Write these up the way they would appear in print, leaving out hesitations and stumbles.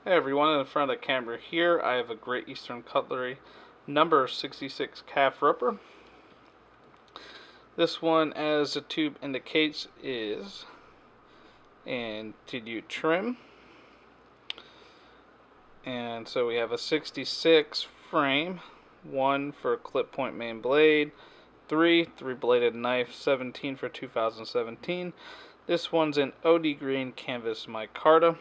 Hey everyone, in front of the camera here I have a Great Eastern Cutlery number 66 calf roper. This one, as the tube indicates, is in TDU trim. And so we have a 66 frame, 1 for clip point main blade, 3-bladed knife, 17 for 2017. This one's in OD green canvas micarta.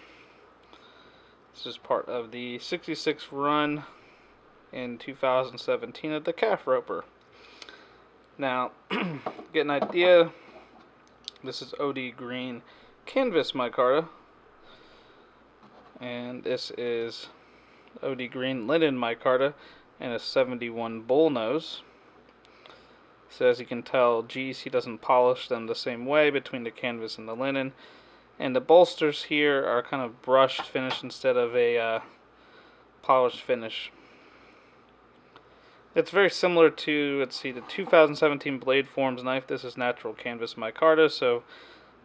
This is part of the 66 run in 2017 of the calf roper. Now, get an idea, this is OD green canvas micarta, and this is OD green linen micarta and a 71 bullnose. So as you can tell, GEC doesn't polish them the same way between the canvas and the linen. And the bolsters here are kind of brushed finish instead of a polished finish. It's very similar to, let's see, the 2017 Blade Forms knife. This is natural canvas micarta, so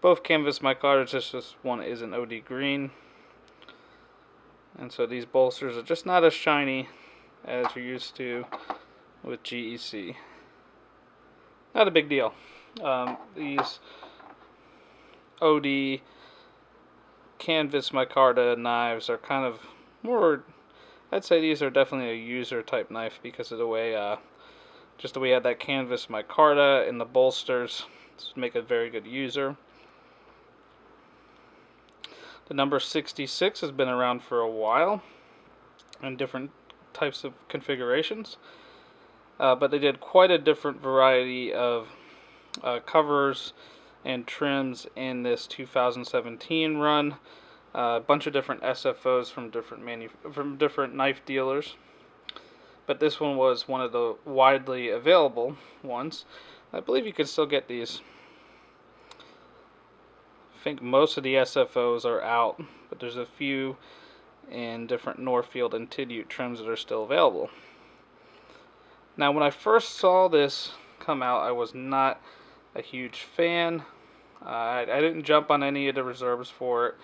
both canvas micartas, just this one is an OD green. And so these bolsters are just not as shiny as you're used to with GEC. Not a big deal. These OD canvas micarta knives are kind of more, I'd say these are definitely a user type knife because of the way, just the way you have that canvas micarta and the bolsters make a very good user. The number 66 has been around for a while in different types of configurations, but they did quite a different variety of covers and trims in this 2017 run. A bunch of different SFOs from different knife dealers, but this one was one of the widely available ones. I believe you can still get these. I think most of the SFOs are out, but there's a few in different Northfield and Tidute trims that are still available. Now, when I first saw this come out, I was not a huge fan. I didn't jump on any of the reserves for it,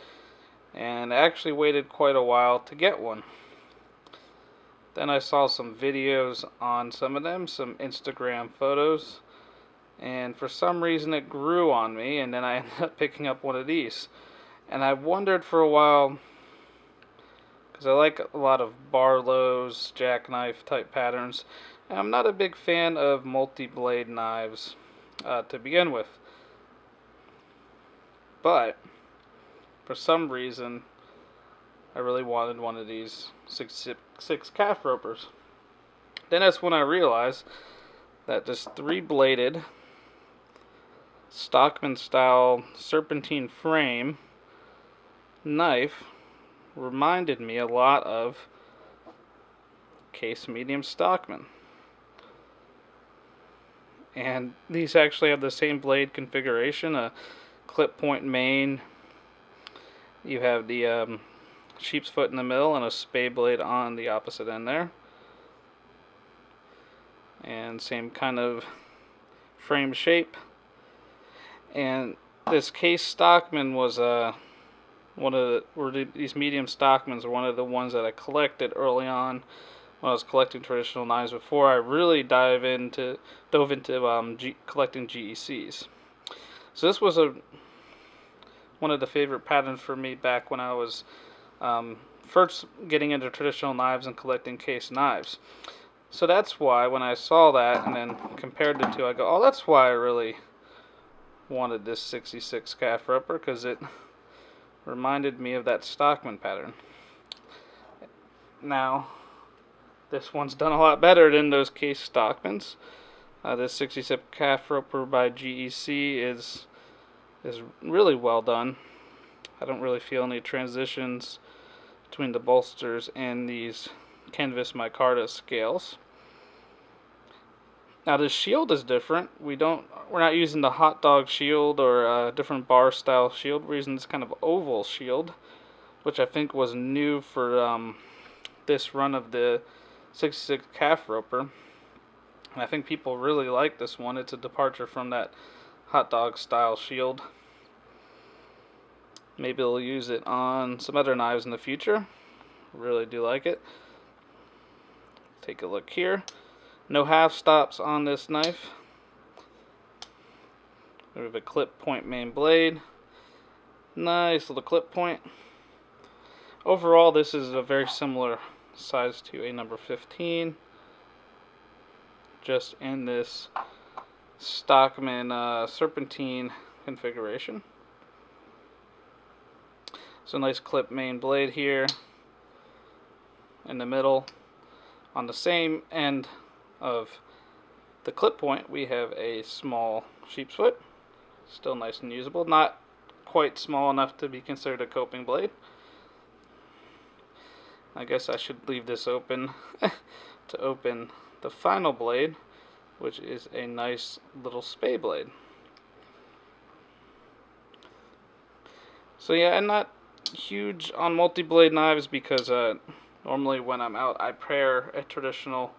and I actually waited quite a while to get one. Then I saw some videos on some of them, some Instagram photos, and for some reason it grew on me, and then I ended up picking up one of these. And I wondered for a while, because I like a lot of Barlow's jackknife type patterns, and I'm not a big fan of multi-blade knives to begin with. But for some reason, I really wanted one of these 66 calf ropers. Then that's when I realized that this 3-bladed Stockman style serpentine frame knife reminded me a lot of Case Medium Stockman. And these actually have the same blade configuration, a clip point main. You have the sheep's foot in the middle and a spade blade on the opposite end there. And same kind of frame shape. And this Case Stockman was these medium Stockmans are one of the ones that I collected early on when I was collecting traditional knives before I really dove into collecting GECs. So this was one of the favorite patterns for me back when I was first getting into traditional knives and collecting case knives. So that's why when I saw that and then compared the two, I go, oh, that's why I really wanted this 66 calf roper, because it reminded me of that Stockman pattern. Now, this one's done a lot better than those Case Stockmans. This 66 calf roper by GEC is really well done. I don't really feel any transitions between the bolsters and these canvas micarta scales. Now this shield is different. We're not using the hot dog shield or a different bar style shield. We're using this kind of oval shield, which I think was new for this run of the 66 calf roper. And I think people really like this one. It's a departure from that hot dog style shield. Maybe they'll use it on some other knives in the future. Really do like it. Take a look here. No half stops on this knife. We have a clip point main blade. Nice little clip point. Overall, this is a very similar size to a number 15. Just in this Stockman serpentine configuration. So nice clip main blade here in the middle. On the same end of the clip point, we have a small sheep's foot. Still nice and usable. Not quite small enough to be considered a coping blade. I guess I should leave this open to open the final blade, which is a nice little spay blade. So yeah, I'm not huge on multi-blade knives because normally when I'm out I pair a traditional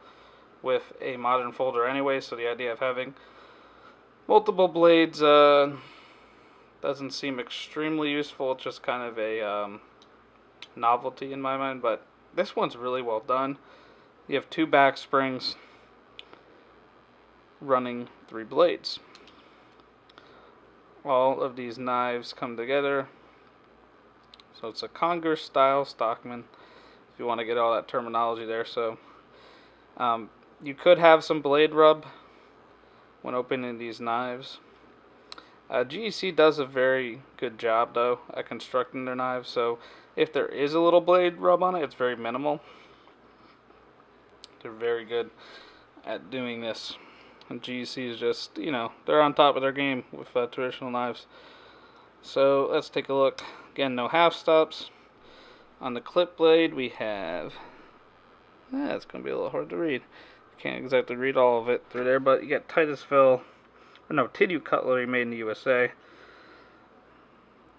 with a modern folder anyway, so the idea of having multiple blades doesn't seem extremely useful. It's just kind of a novelty in my mind, but this one's really well done. You have 2 back springs running 3 blades. All of these knives come together, so it's a conger style Stockman, if you want to get all that terminology there. So you could have some blade rub when opening these knives. GEC does a very good job though at constructing their knives, so if there is a little blade rub on it, it's very minimal. They're very good at doing this. And GEC is just, you know, they're on top of their game with traditional knives. So let's take a look. Again, no half stops. On the clip blade, we have, it's going to be a little hard to read. Can't exactly read all of it through there, but you got Titusville, or no, Tidue cutlery made in the USA.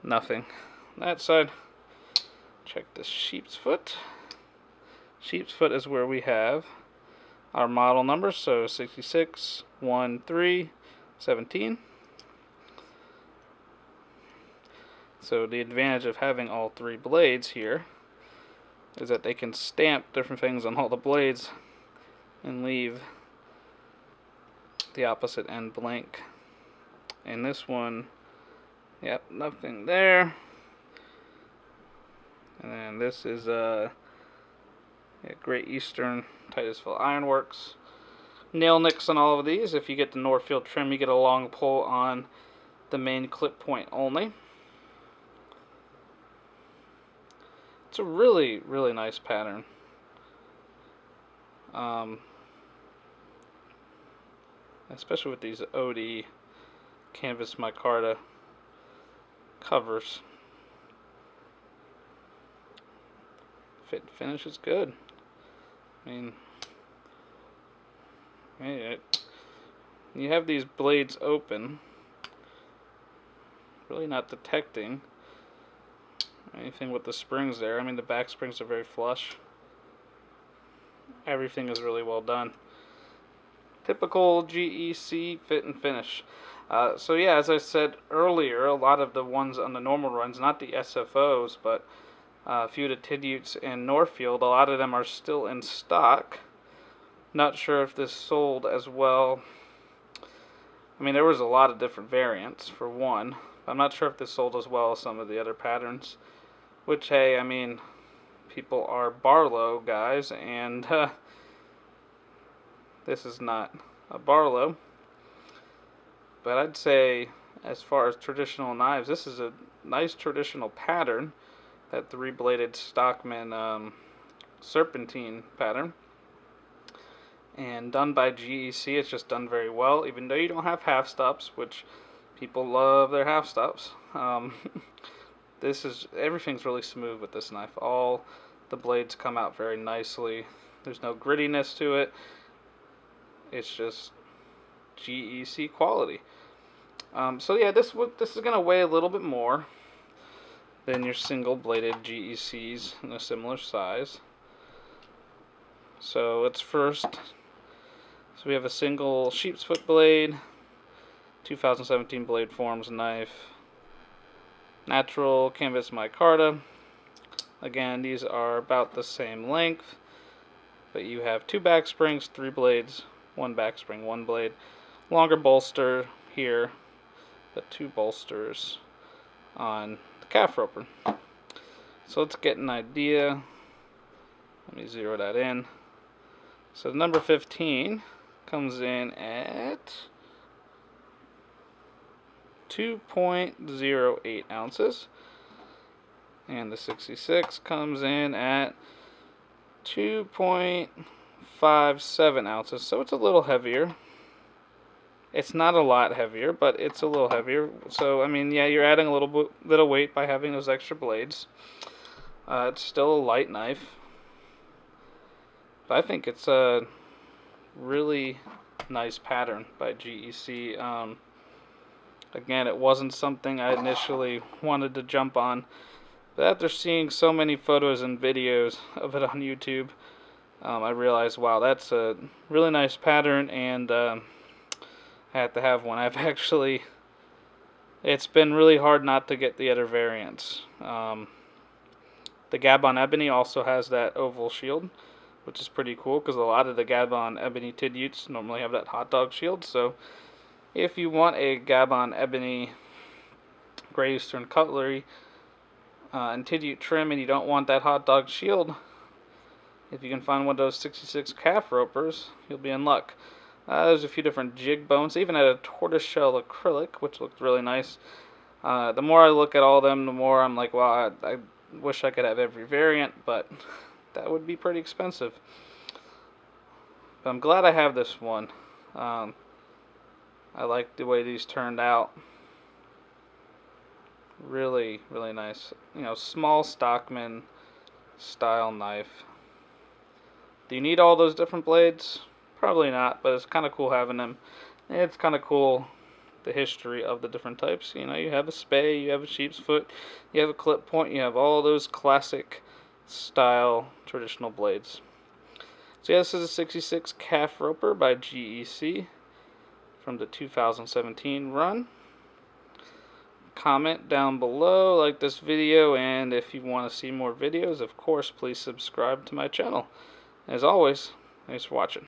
Nothing. That side, check this sheep's foot. Sheep's foot is where we have our model number, so 66, 1, 3, 17. So the advantage of having all 3 blades here is that they can stamp different things on all the blades and leave the opposite end blank. And this one, yep, nothing there. And then this is Great Eastern Titusville Ironworks. Nail nicks on all of these. If you get the Northfield trim, you get a long pull on the main clip point only. It's a really, really nice pattern. Especially with these OD canvas micarta covers. Fit and finish is good. I mean, you have these blades open, really not detecting anything with the springs there. I mean, the back springs are very flush. Everything is really well done. Typical GEC fit and finish. So yeah, as I said earlier, a lot of the ones on the normal runs, not the SFOs, but a few of the Tidutes and Northfield, a lot of them are still in stock. Not sure if this sold as well. I mean, there was a lot of different variants, for one. I'm not sure if this sold as well as some of the other patterns. Which, hey, I mean, people are Barlow guys, and this is not a Barlow. But I'd say, as far as traditional knives, this is a nice traditional pattern. That 3-bladed Stockman serpentine pattern. And done by GEC, it's just done very well, even though you don't have half stops, which people love their half stops. Everything's really smooth with this knife. All the blades come out very nicely. There's no grittiness to it. It's just GEC quality. So yeah, this is gonna weigh a little bit more than your single-bladed GECs in a similar size. So let's first. So we have a single sheep's foot blade, 2017 Blade Forms knife. Natural canvas micarta, Again, these are about the same length, but you have 2 back springs, 3 blades, 1 back spring, 1 blade. Longer bolster here, but 2 bolsters on the calf roper. So let's get an idea. Let me zero that in. So the number 15 comes in at 2.08 ounces. And the 66 comes in at 2.57 ounces. So it's a little heavier. It's not a lot heavier, but it's a little heavier. So, I mean, yeah, you're adding a little bit of weight by having those extra blades. It's still a light knife. But I think it's a really nice pattern by GEC. Again, it wasn't something I initially wanted to jump on. But after seeing so many photos and videos of it on YouTube, I realized, wow, that's a really nice pattern, and I had to have one. It's been really hard not to get the other variants. The Gabon Ebony also has that oval shield, which is pretty cool because a lot of the Gabon Ebony Tidutes normally have that hot dog shield. So if you want a Gabon Ebony Great Eastern cutlery and Tidute trim and you don't want that hot dog shield, if you can find one of those 66 calf ropers, you'll be in luck. There's a few different jig bones. Even had a tortoiseshell acrylic, which looked really nice. The more I look at all of them, the more I'm like, wow, I wish I could have every variant, but that would be pretty expensive. But I'm glad I have this one. I like the way these turned out. Really, really nice. You know, small stockman style knife. Do you need all those different blades? Probably not, but it's kind of cool having them. And it's kind of cool the history of the different types. You know, you have a spay, you have a sheep's foot, you have a clip point, you have all those classic style traditional blades. So yeah, this is a 66 calf roper by GEC from the 2017 run. Comment down below, like this video, and if you want to see more videos, of course, please subscribe to my channel. As always, thanks for watching.